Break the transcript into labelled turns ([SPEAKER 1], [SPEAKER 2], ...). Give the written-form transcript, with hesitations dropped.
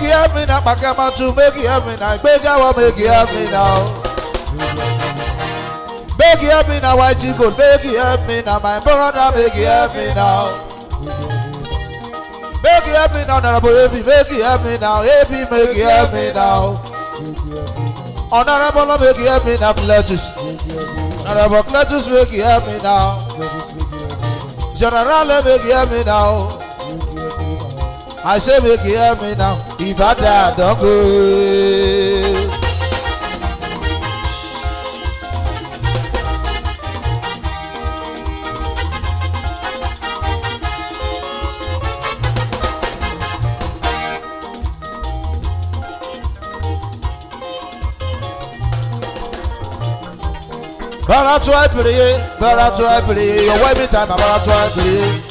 [SPEAKER 1] you help me now, kpakiama to make you help me now. Kpakiama make you help me now. Make you help me now, whitey gold. Make you help me now, my brother. Make you help me now. Make you help me now, honorable Evi. Make you help me now, Evi. Make you help me now. Honorable, make you help me now, Cletus. Honorable Cletus, make you help me now. General, make you help me now. I say make you help me now. If I die, don't go. Bara to I pray, your wifey time, bara to I pray.